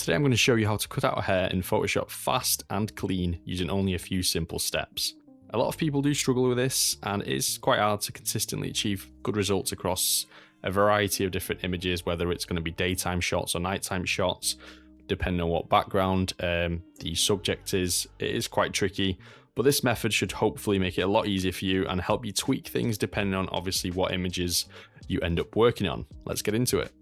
Today I'm going to show you how to cut out hair in Photoshop fast and clean using only a few simple steps. A lot of people do struggle with this, and it's quite hard to consistently achieve good results across a variety of different images, whether it's going to be daytime shots or nighttime shots, depending on what background the subject is. It is quite tricky, but this method should hopefully make it a lot easier for you and help you tweak things depending on obviously what images you end up working on. Let's get into it.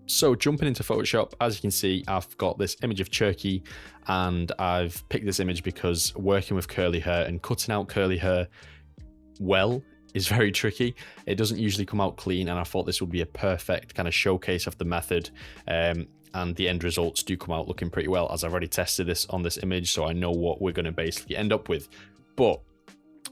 So jumping into Photoshop, as you can see, I've got this image of Turkey, and I've picked this image because working with curly hair and cutting out curly hair well is very tricky. It doesn't usually come out clean, and I thought this would be a perfect kind of showcase of the method. And the end results do come out looking pretty well, as I've already tested this on this image, so I know what we're going to basically end up with. But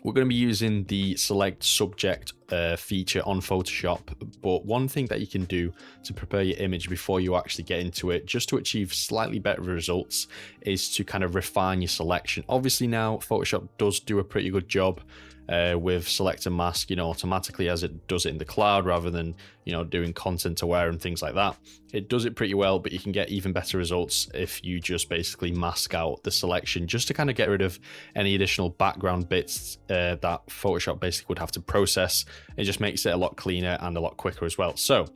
we're going to be using the select subject feature on Photoshop, but one thing that you can do to prepare your image before you actually get into it, just to achieve slightly better results, is to kind of refine your selection. Obviously now Photoshop does do a pretty good job with select and mask, automatically, as it does it in the cloud rather than, doing content aware and things like that. It does it pretty well, but you can get even better results if you just basically mask out the selection, just to kind of get rid of any additional background bits that Photoshop basically would have to process. It just makes it a lot cleaner and a lot quicker as well. So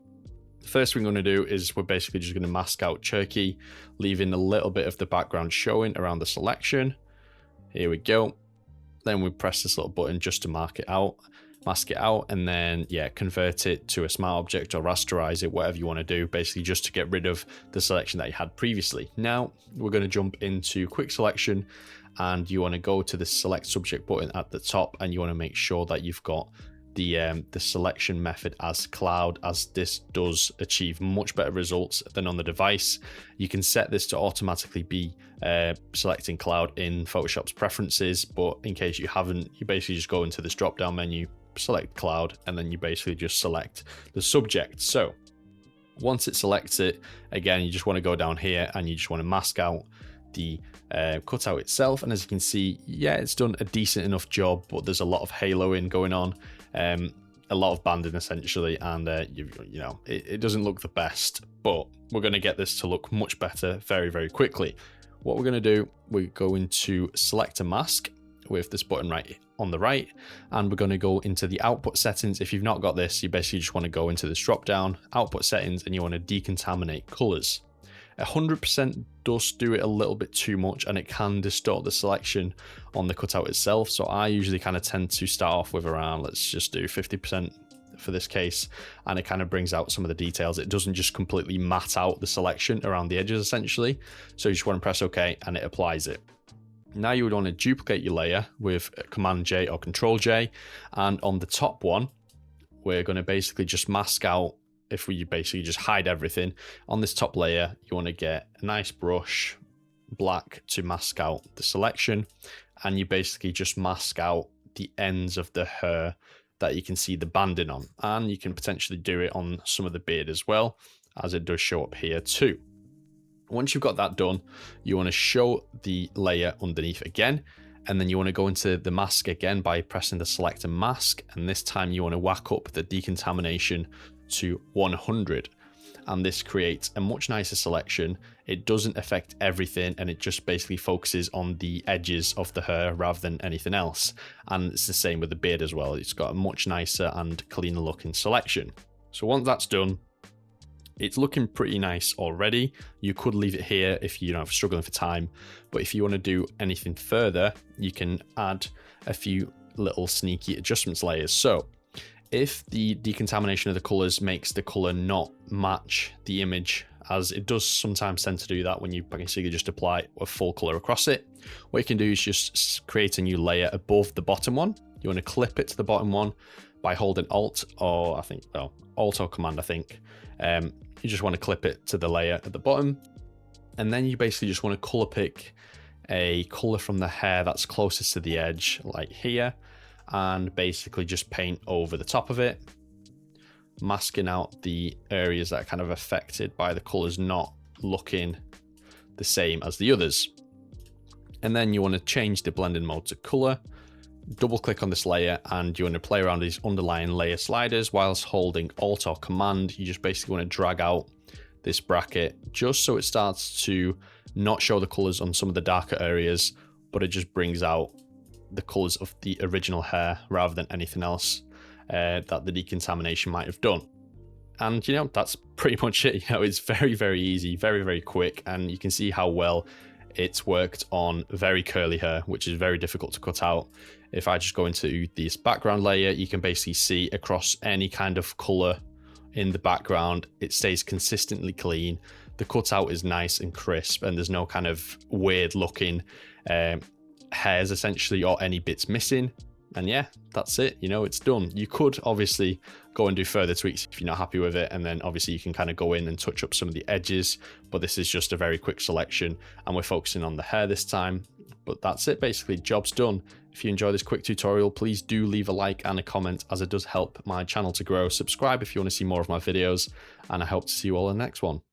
the first thing we're going to do is we're basically just going to mask out Turkey, leaving a little bit of the background showing around the selection. Here we go. Then we press this little button just to mask it out, and then convert it to a smart object or rasterize it, whatever you want to do, basically just to get rid of the selection that you had previously. Now we're going to jump into quick selection, and you want to go to the select subject button at the top, and you want to make sure that you've got the selection method as cloud, as this does achieve much better results than on the device. You can set this to automatically be selecting cloud in Photoshop's preferences, but in case you haven't, you basically just go into this drop down menu, select cloud, and then you basically just select the subject. So once it selects it, again, you just want to go down here and you just want to mask out the cutout itself. And as you can see, it's done a decent enough job, but there's a lot of haloing going on, a lot of banding essentially, and it doesn't look the best, but we're going to get this to look much better very, very quickly. What we're going to do, we're going to select a mask with this button right on the right, and we're going to go into the output settings. If you've not got this, you basically just want to go into this drop down output settings, and you want to decontaminate colors. 100% does do it a little bit too much, and it can distort the selection on the cutout itself. So I usually kind of tend to start off with around, let's just do 50% for this case, and it kind of brings out some of the details. It doesn't just completely matte out the selection around the edges essentially. So you just want to press OK, and it applies it. Now you would want to duplicate your layer with Command J or Control J, and on the top one we're going to basically just mask out. If we basically just hide everything on this top layer, you want to get a nice brush, black, to mask out the selection, and you basically just mask out the ends of the hair that you can see the banding on, and you can potentially do it on some of the beard as well, as it does show up here too. Once you've got that done, you want to show the layer underneath again, and then you want to go into the mask again by pressing the select and mask, and this time you want to whack up the decontamination to 100, and this creates a much nicer selection. It doesn't affect everything, and it just basically focuses on the edges of the hair rather than anything else. And it's the same with the beard as well. It's got a much nicer and cleaner looking selection. So once that's done, it's looking pretty nice already. You could leave it here if you're struggling for time, but if you want to do anything further, you can add a few little sneaky adjustments layers. So if the decontamination of the colors makes the color not match the image, as it does sometimes tend to do that when you basically just apply a full color across it, what you can do is just create a new layer above the bottom one. You want to clip it to the bottom one by holding Alt or Alt or Command, I think. You just want to clip it to the layer at the bottom, and then you basically just want to color pick a color from the hair that's closest to the edge, like here, and basically just paint over the top of it, masking out the areas that are kind of affected by the colors not looking the same as the others. And then you want to change the blending mode to color, double click on this layer, and you want to play around these underlying layer sliders whilst holding Alt or Command. You just basically want to drag out this bracket just so it starts to not show the colors on some of the darker areas, but it just brings out the colors of the original hair rather than anything else that the decontamination might have done. And you know, that's pretty much it. You know, it's very, very easy, very, very quick, and you can see how well it's worked on very curly hair, which is very difficult to cut out. If I just go into this background layer, you can basically see across any kind of color in the background, it stays consistently clean. The cutout is nice and crisp, and there's no kind of weird looking hairs essentially, or any bits missing. And yeah, that's it. You know, it's done. You could obviously go and do further tweaks if you're not happy with it, and then obviously you can kind of go in and touch up some of the edges, but this is just a very quick selection, and we're focusing on the hair this time. But that's it, basically, job's done. If you enjoy this quick tutorial, please do leave a like and a comment, as it does help my channel to grow. Subscribe if you want to see more of my videos, and I hope to see you all in the next one.